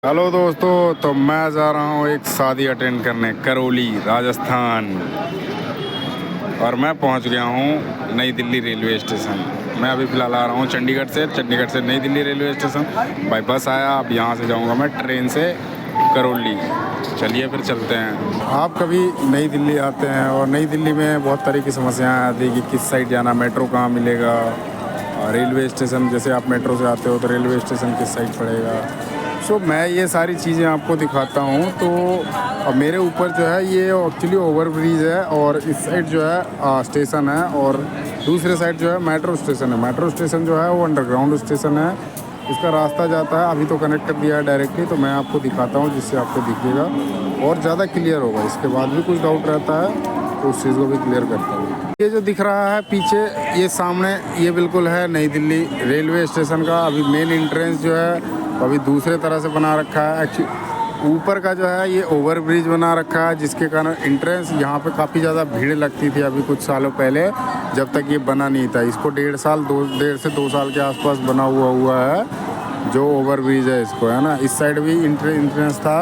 Hello दोस्तों, तो मैं जा रहा हूँ एक शादी अटेंड करने करौली राजस्थान। और मैं पहुँच गया हूँ नई दिल्ली रेलवे स्टेशन। मैं अभी फ़िलहाल आ रहा हूँ चंडीगढ़ से नई Delhi railway station by bus आया। अब यहाँ से जाऊँगा मैं ट्रेन से करौली। चलिए फिर चलते हैं। आप कभी नई दिल्ली आते हैं और नई दिल्ली में बहुत तरह की समस्याएं आती है कि किस साइड जाना, मेट्रो कहाँ मिलेगा, रेलवे स्टेशन जैसे आप मेट्रो से आते हो तो रेलवे स्टेशन किस साइड पड़ेगा। सो मैं ये सारी चीज़ें आपको दिखाता हूँ। तो अब मेरे ऊपर जो है ये एक्चुअली ओवर ब्रिज है और इस साइड जो है स्टेशन है और दूसरे साइड जो है मेट्रो स्टेशन है। मेट्रो स्टेशन जो है वो अंडरग्राउंड स्टेशन है। इसका रास्ता जाता है, अभी तो कनेक्ट कर दिया है डायरेक्टली, तो मैं आपको दिखाता हूँ जिससे आपको दिखेगा और ज़्यादा क्लियर होगा। इसके बाद भी कुछ डाउट रहता है तो उस चीज़ को भी क्लियर करता हूँ। ये जो दिख रहा है पीछे, ये सामने, ये बिल्कुल है नई दिल्ली रेलवे स्टेशन का। अभी मेन एंट्रेंस जो है अभी दूसरे तरह से बना रखा है। एक्चुअली ऊपर का जो है ये ओवर ब्रिज बना रखा है, जिसके कारण एंट्रेंस यहाँ पे काफ़ी ज़्यादा भीड़ लगती थी अभी कुछ सालों पहले, जब तक ये बना नहीं था। इसको 1.5 से 2 साल के आसपास बना हुआ है जो ओवर ब्रिज है इसको, है ना। इस साइड भी एंट्रेंस था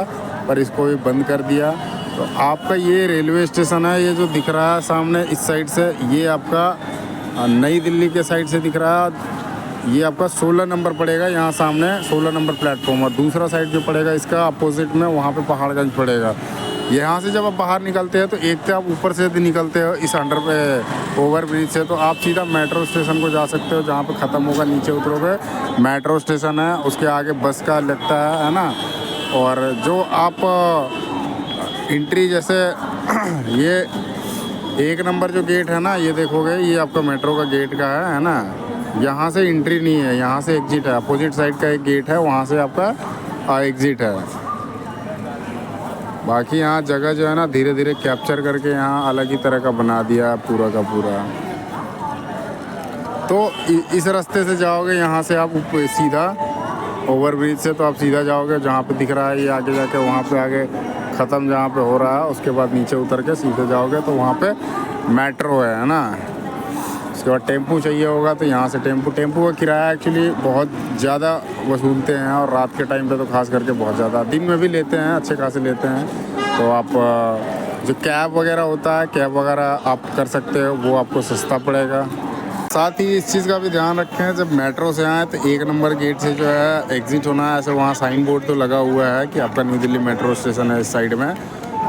पर इसको भी बंद कर दिया। तो आपका ये रेलवे स्टेशन है, ये जो दिख रहा है सामने इस साइड से, ये आपका नई दिल्ली के साइड से दिख रहा है। ये आपका 16 नंबर पड़ेगा, यहाँ सामने 16 नंबर प्लेटफॉर्म। और दूसरा साइड जो पड़ेगा इसका अपोजिट में, वहाँ पे पहाड़गंज पड़ेगा। यहाँ से जब आप बाहर निकलते हैं तो एक तो आप ऊपर से निकलते हो इस अंडर पे ओवर ब्रिज से, तो आप सीधा मेट्रो स्टेशन को जा सकते हो, जहाँ पे ख़त्म होगा नीचे उतरोगे मेट्रो स्टेशन है, उसके आगे बस का लगता है ना। और जो आप एंट्री जैसे ये 1 नंबर जो गेट है ना, ये देखोगे ये आपका मेट्रो का गेट का है ना। यहाँ से एंट्री नहीं है, यहाँ से एग्जिट है। अपोजिट साइड का एक गेट है, वहाँ से आपका एग्जिट है। बाकी यहाँ जगह जो है ना धीरे धीरे कैप्चर करके यहाँ अलग ही तरह का बना दिया पूरा का पूरा। तो इस रास्ते से जाओगे यहाँ से आप सीधा ओवर ब्रिज से, तो आप सीधा जाओगे जहाँ पे दिख रहा है ये आगे जाके, वहाँ पे आगे ख़त्म जहाँ पे हो रहा है, उसके बाद नीचे उतर के सीधे जाओगे तो वहाँ पे मेट्रो है ना। उसके बाद टेम्पू चाहिए होगा तो यहाँ से टेम्पू का किराया एक्चुअली बहुत ज़्यादा वसूलते हैं, और रात के टाइम पे तो खास करके बहुत ज़्यादा, दिन में भी लेते हैं, अच्छे खासे लेते हैं। तो आप जो कैब वगैरह होता है, कैब वगैरह आप कर सकते हो, वो आपको सस्ता पड़ेगा। साथ ही इस चीज़ का भी ध्यान रखें, जब मेट्रो से आएँ तो 1 नंबर गेट से जो है एग्ज़िट होना है। ऐसे वहाँ साइन बोर्ड तो लगा हुआ है कि आपका न्यू दिल्ली मेट्रो स्टेशन है इस साइड में।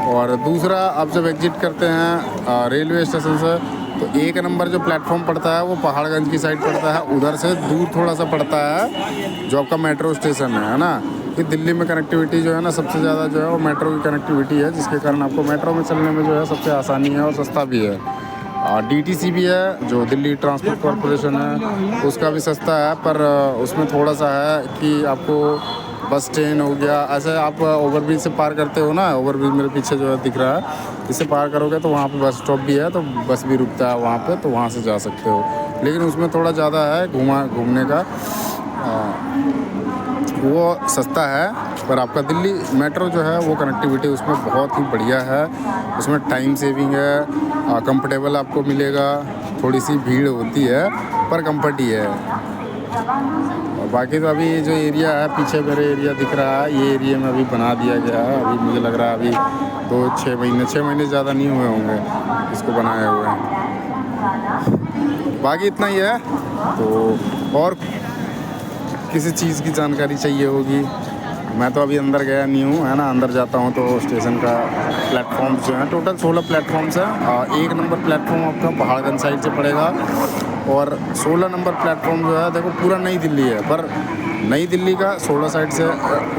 और दूसरा, आप जब एग्ज़िट करते हैं रेलवे स्टेशन से, तो 1 नंबर जो प्लेटफॉर्म पड़ता है वो पहाड़गंज की साइड पड़ता है, उधर से दूर थोड़ा सा पड़ता है जो आपका मेट्रो स्टेशन है ना। कि दिल्ली में कनेक्टिविटी जो है ना सबसे ज़्यादा जो है वो मेट्रो की कनेक्टिविटी है, जिसके कारण आपको मेट्रो में चलने में जो है सबसे आसानी है और सस्ता भी है। DTC भी है जो दिल्ली ट्रांसपोर्ट कॉरपोरेशन है, उसका भी सस्ता है, पर उसमें थोड़ा सा है कि आपको बस ट्रेन हो गया, ऐसे आप ओवर ब्रिज से पार करते हो ना, ओवर ब्रिज मेरे पीछे जो है दिख रहा है, इससे पार करोगे तो वहाँ पे बस स्टॉप भी है, तो बस भी रुकता है वहाँ पे, तो वहाँ से जा सकते हो। लेकिन उसमें थोड़ा ज़्यादा है घूमने का, वो सस्ता है। पर आपका दिल्ली मेट्रो जो है वो कनेक्टिविटी उसमें बहुत ही बढ़िया है, उसमें टाइम सेविंग है, कंफर्टेबल आपको मिलेगा। थोड़ी सी भीड़ होती है पर कंफर्ट ही है। और बाकी तो अभी जो एरिया है पीछे मेरे एरिया दिख रहा है, ये एरिया में अभी बना दिया गया है। अभी मुझे लग रहा है अभी 6 महीने ज़्यादा नहीं हुए होंगे इसको बनाए हुए हैं। बाकी इतना ही है। तो और किसी चीज़ की जानकारी चाहिए होगी, मैं तो अभी अंदर गया नहीं हूँ, है ना। अंदर जाता हूँ तो स्टेशन का प्लेटफॉर्म जो है, टोटल 16 प्लेटफॉर्म्स हैं। 1 नंबर प्लेटफॉर्म आपका पहाड़गंज साइड से पड़ेगा, और 16 नंबर प्लेटफॉर्म जो है देखो पूरा नई दिल्ली है, पर नई दिल्ली का 16 साइड से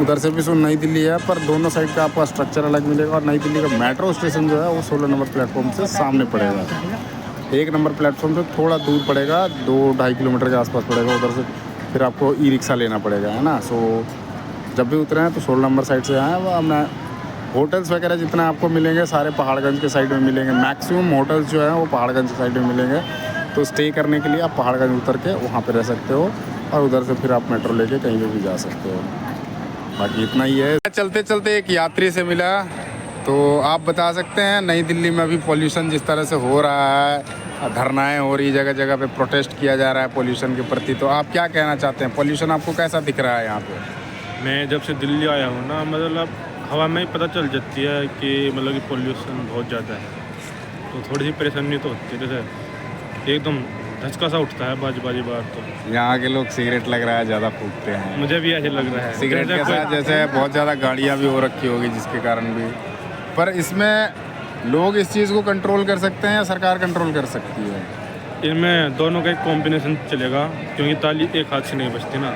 उधर से भी नई दिल्ली है, पर दोनों साइड का आपका स्ट्रक्चर अलग मिलेगा। और नई दिल्ली का मेट्रो स्टेशन जो है वो 16 नंबर प्लेटफॉर्म से सामने पड़ेगा। 1 नंबर प्लेटफॉर्म से थोड़ा दूर पड़ेगा, 2-2.5 किलोमीटर के आसपास पड़ेगा। उधर से फिर आपको ई-रिक्शा लेना पड़ेगा, है ना। सो जब भी उतरे हैं तो 16 नंबर साइड से आए। वो अपना होटल्स वगैरह जितना आपको मिलेंगे सारे पहाड़गंज के साइड में मिलेंगे। मैक्सिमम होटल्स जो हैं वो पहाड़गंज के साइड में मिलेंगे। तो स्टे करने के लिए आप पहाड़गंज उतर के वहाँ पे रह सकते हो, और उधर से फिर आप मेट्रो लेके कहीं भी जा सकते हो। बाकी इतना ही है। चलते चलते एक यात्री से मिला, तो आप बता सकते हैं नई दिल्ली में अभी पॉल्यूशन जिस तरह से हो रहा है, धरनाएं हो रही, जगह जगह पे प्रोटेस्ट किया जा रहा है पॉल्यूशन के प्रति, तो आप क्या कहना चाहते हैं? पॉल्यूशन आपको कैसा दिख रहा है यहाँ पे? मैं जब से दिल्ली आया हूँ ना, मतलब हवा में ही पता चल जाती है कि मतलब कि पोल्यूशन बहुत ज़्यादा है, तो थोड़ी सी परेशानी तो होती है। जैसे एकदम धचका सा उठता है बाजी बार तो। यहाँ के लोग सिगरेट लग रहा है ज़्यादा फूकते हैं, मुझे भी ऐसे लग रहा है सिगरेट के साथ जैसे बहुत ज़्यादा गाड़ियाँ भी हो रखी होगी जिसके कारण भी। पर इसमें लोग इस चीज़ को कंट्रोल कर सकते हैं या सरकार कंट्रोल कर सकती है? इनमें दोनों का एक कॉम्बिनेशन चलेगा, क्योंकि ताली एक हाथ से नहीं बचती ना,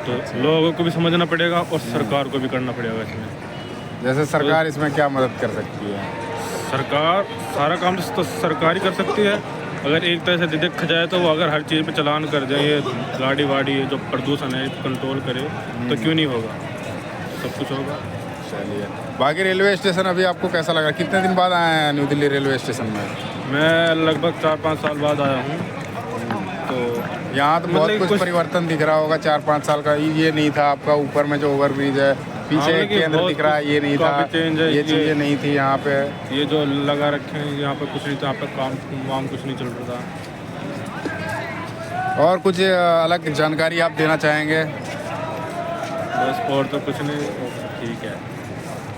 तो लोगों को भी समझना पड़ेगा और सरकार को भी करना पड़ेगा इसमें। जैसे सरकार इसमें क्या मदद कर सकती है? सरकार सारा काम तो सरकार ही कर सकती है। अगर एक तरह से देखा जाए तो वो अगर हर चीज़ पे चालान कर जाए, ये गाड़ी वाड़ी जो प्रदूषण है कंट्रोल करे, तो क्यों नहीं होगा, सब कुछ होगा। चलिए, बाकी रेलवे स्टेशन अभी आपको कैसा लगा? कितने दिन बाद आए हैं न्यू दिल्ली रेलवे स्टेशन में? मैं लगभग 4-5 साल बाद आया हूँ, तो यहाँ तो बहुत कुछ परिवर्तन दिख रहा होगा 4-5 साल का। ये नहीं था आपका ऊपर में जो ओवरब्रिज है, पीछे एक केंद्र दिख रहा है, ये नहीं था, ये चीज़ें नहीं थी यहाँ पे। ये जो लगा रखे हैं यहाँ पे कुछ नहीं था, यहाँ पे काम वाम कुछ नहीं चल रहा था। और कुछ अलग जानकारी आप देना चाहेंगे? बस और तो कुछ नहीं, ठीक है।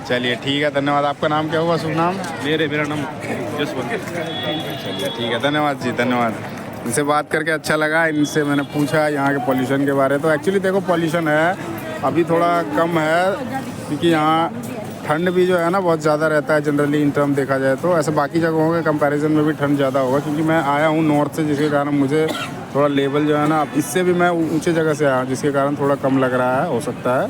चलिए ठीक है, धन्यवाद। आपका नाम क्या हुआ, शुभ नाम? मेरा नाम जसवंत। चलिए ठीक है, धन्यवाद जी, धन्यवाद। इनसे बात करके अच्छा लगा। इनसे मैंने पूछा यहाँ के पॉल्यूशन के बारे। तो एक्चुअली देखो, पॉल्यूशन है अभी थोड़ा कम है, क्योंकि यहाँ ठंड भी जो है ना बहुत ज़्यादा रहता है जनरली इन टर्म देखा जाए तो। ऐसे बाकी जगहों के कंपैरिजन में भी ठंड ज़्यादा होगा, क्योंकि मैं आया हूँ नॉर्थ से, जिसके कारण मुझे थोड़ा लेवल जो है ना इससे भी मैं ऊँचे जगह से आया हूँ, जिसके कारण थोड़ा कम लग रहा है, हो सकता है।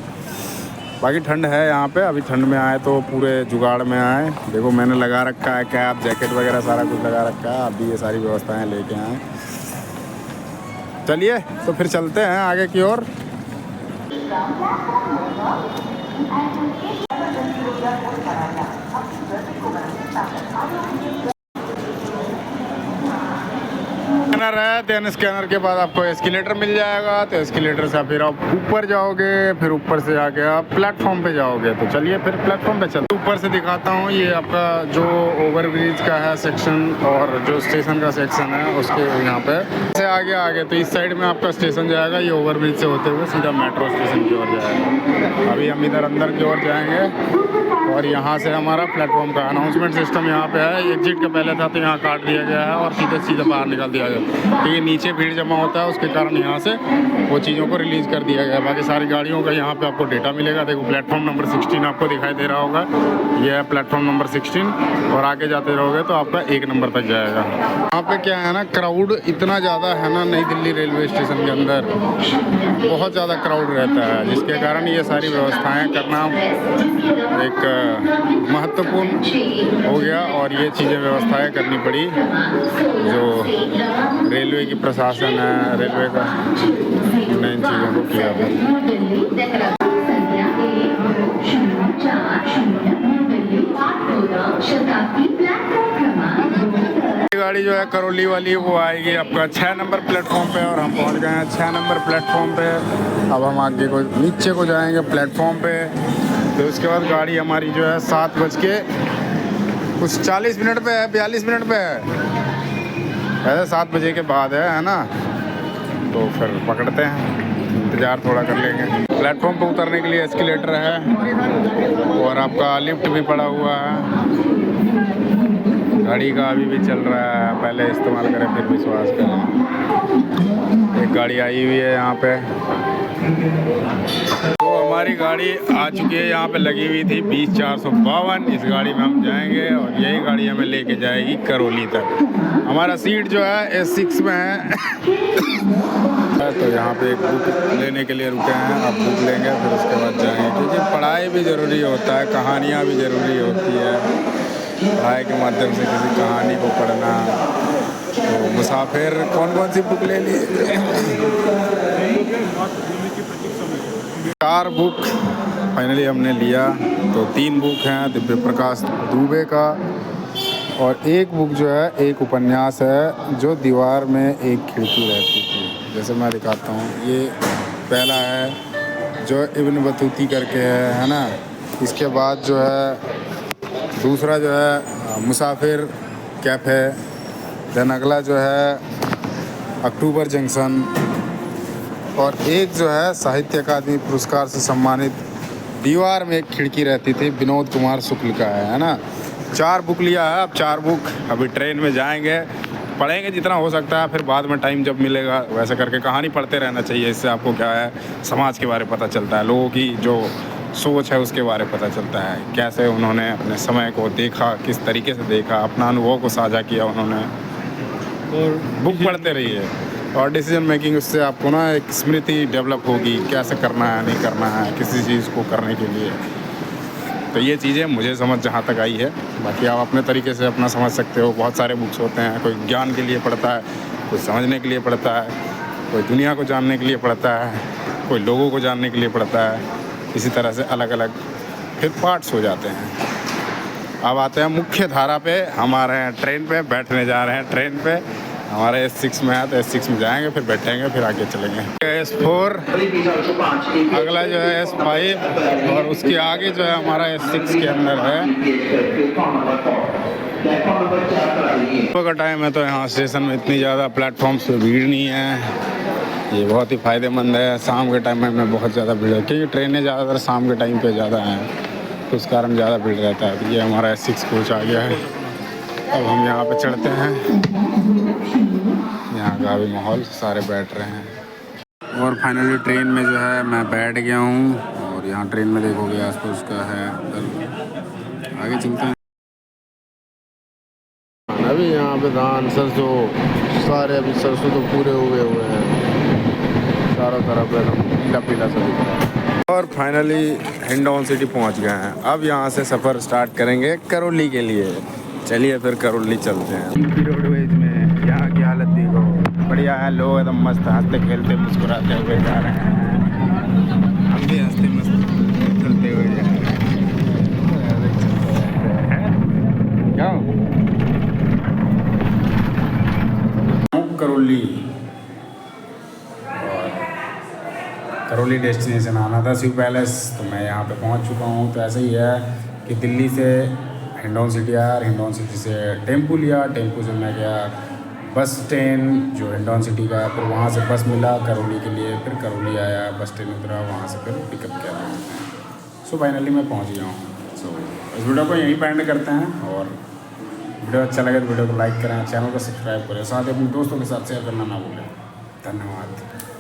बाकी ठंड है यहाँ पे। अभी ठंड में आए तो पूरे जुगाड़ में आए। देखो मैंने लगा रखा है कैप, जैकेट वगैरह सारा कुछ लगा रखा है। अभी ये सारी व्यवस्थाएं लेके आए। चलिए तो फिर चलते हैं आगे की ओर। स्कैनर है, देन स्कैनर के बाद आपको एस्केलेटर मिल जाएगा। तो एस्केलेटर से फिर आप ऊपर जाओगे, फिर ऊपर से आके आप प्लेटफॉर्म पे जाओगे। तो चलिए फिर प्लेटफॉर्म पे चलते। ऊपर से दिखाता हूँ, ये आपका जो ओवरब्रिज का है सेक्शन और जो स्टेशन का सेक्शन है उसके यहाँ पे से आगे तो इस साइड में आपका स्टेशन जाएगा। ये ओवरब्रिज से होते हुए सीधा मेट्रो स्टेशन की ओर जाएगा। अभी हम इधर अंदर की ओर जाएंगे और यहाँ से हमारा प्लेटफॉर्म का अनाउंसमेंट सिस्टम यहाँ पे है। एग्जिट का पहले था तो यहाँ काट दिया गया है और सीधे बाहर निकाल दिया गया, क्योंकि नीचे भीड़ जमा होता है, उसके कारण यहाँ से वो चीज़ों को रिलीज़ कर दिया गया। बाकी सारी गाड़ियों का यहाँ पे आपको डेटा मिलेगा। देखो प्लेटफॉर्म नंबर 16 आपको दिखाई दे रहा होगा, ये है प्लेटफॉर्म नंबर 16 और आगे जाते रहोगे तो आपका 1 नंबर तक जाएगा। यहाँ पे क्या है ना, क्राउड इतना ज़्यादा है ना नई दिल्ली रेलवे स्टेशन के अंदर, बहुत ज़्यादा क्राउड रहता है, जिसके कारण ये सारी व्यवस्थाएँ करना एक महत्वपूर्ण हो गया और ये चीज़ें व्यवस्थाएं करनी पड़ी। जो रेलवे की प्रशासन है, रेलवे का ने इन चीज़ों को किया था। गाड़ी जो है करौली वाली वो आएगी आपका 6 नंबर प्लेटफॉर्म पे और हम पहुंच गए हैं 6 नंबर प्लेटफॉर्म पे। अब हम आगे को नीचे को जाएंगे प्लेटफॉर्म पे। तो उसके बाद गाड़ी हमारी जो है 7 बज के कुछ 40 मिनट पे है, 42 मिनट पे है, ऐसे 7 बजे के बाद है ना। तो फिर पकड़ते हैं, इंतज़ार थोड़ा कर लेंगे। प्लेटफॉर्म पे उतरने के लिए एस्केलेटर है और आपका लिफ्ट भी पड़ा हुआ है। गाड़ी का अभी भी चल रहा है, पहले इस्तेमाल करें फिर विश्वास करें। एक गाड़ी आई हुई है यहाँ पे। तो हमारी गाड़ी आ चुकी है, यहाँ पे लगी हुई थी 20-452। इस गाड़ी में हम जाएंगे और यही गाड़ी हमें लेके जाएगी करौली तक। हमारा सीट जो है S6 में है। तो यहाँ पे एक बुक लेने के लिए रुके हैं, अब बुक लेंगे फिर उसके बाद जाएंगे, क्योंकि पढ़ाई भी ज़रूरी होता है, कहानियाँ भी ज़रूरी होती है। पढ़ाई के माध्यम से किसी कहानी को पढ़ना। तो मुसाफिर कौन सी बुक ले ली? 4 बुक फाइनली हमने लिया। तो 3 बुक हैं दिव्य प्रकाश दुबे का और एक बुक जो है एक उपन्यास है जो दीवार में एक खिड़की रहती थी। जैसे मैं दिखाता हूँ, ये पहला है जो इब्न बतूती करके है ना। इसके बाद जो है दूसरा जो है मुसाफिर कैफ़े। देन अगला जो है अक्टूबर जंक्शन। और एक जो है साहित्य अकादमी पुरस्कार से सम्मानित दीवार में एक खिड़की रहती थी, विनोद कुमार शुक्ल का है ना। 4 बुक लिया है, अब 4 बुक अभी ट्रेन में जाएंगे, पढ़ेंगे जितना हो सकता है, फिर बाद में टाइम जब मिलेगा वैसे करके। कहानी पढ़ते रहना चाहिए, इससे आपको क्या है समाज के बारे में पता चलता है, लोगों की जो सोच है उसके बारे में पता चलता है, कैसे उन्होंने अपने समय को देखा, किस तरीके से देखा, अपना अनुभव को साझा किया उन्होंने। और बुक पढ़ते रहिए और डिसीजन मेकिंग, उससे आपको ना एक स्मृति डेवलप होगी, कैसे करना है नहीं करना है किसी चीज़ को करने के लिए। तो ये चीज़ें मुझे समझ जहाँ तक आई है, बाकी आप अपने तरीके से अपना समझ सकते हो। बहुत सारे बुक्स होते हैं, कोई ज्ञान के लिए पढ़ता है, कोई समझने के लिए पढ़ता है, कोई दुनिया को जानने के लिए पढ़ता है, कोई लोगों को जानने के लिए पढ़ता है। इसी तरह से अलग अलग फिर पार्ट्स हो जाते हैं। अब आते हैं मुख्य धारा पे, हमारे ट्रेन पे बैठने जा रहे हैं। ट्रेन पे हमारे S6 में है, तो S6 में जाएंगे, फिर बैठेंगे, फिर आगे चलेंगे। S4, अगला जो है S5 और उसके आगे जो है हमारा S6 के अंदर है। सुबह का टाइम है तो यहाँ स्टेशन में इतनी ज़्यादा प्लेटफॉर्म्स पे भीड़ नहीं है, ये बहुत ही फ़ायदेमंद है। शाम के टाइम में बहुत ज़्यादा भीड़ है, क्योंकि ट्रेनें ज़्यादातर शाम के टाइम पे ज़्यादा हैं, तो उस कारण ज़्यादा भीड़ रहता है। तो ये हमारा S6 कोच आ गया है, अब हम यहाँ पे चढ़ते हैं। यहाँ का भी माहौल, सारे बैठ रहे हैं। और फाइनली ट्रेन में जो है मैं बैठ गया हूँ, और यहाँ ट्रेन में देखोगे आसपास का है। आगे चलते हैं। अभी यहाँ पे धान सरसों सारे, अभी सरसों तो पूरे हुए हैं, चारों तरफ एकदम पीला पीला सा दिख रहा है। और फाइनली हिंडौन सिटी पहुँच गए हैं। अब यहाँ से सफ़र स्टार्ट करेंगे करौली के लिए। चलिए फिर करौली चलते हैं। रोडवेज में यहाँ की हालत देखो, बढ़िया है, लोग एकदम मस्त हंसते खेलते मुस्कुराते हुए जा रहे हैं। हम भी हंसते मस्त चलते हुए जा रहे हैं। क्या करौली, और करौली डेस्टिनेशन आना था शिव पैलेस, तो मैं यहाँ पे पहुँच चुका हूँ। तो ऐसा ही है कि दिल्ली से हिंडौन सिटी आया, हिंडौन सिटी से टेम्पू लिया, टेम्पू से मैं गया बस स्टैंड जो हिंडौन सिटी का, फिर वहाँ से बस मिला करौली के लिए, फिर करौली आया, बस स्टैंड उतरा, वहाँ से फिर पिकअप किया। सो फाइनली मैं पहुँच गया हूँ। सो इस वीडियो को यहीं पे एंड करते हैं, और वीडियो अच्छा लगे तो वीडियो को लाइक करें, चैनल को सब्सक्राइब करें, साथ ही अपने दोस्तों के साथ शेयर करना ना भूलें। धन्यवाद।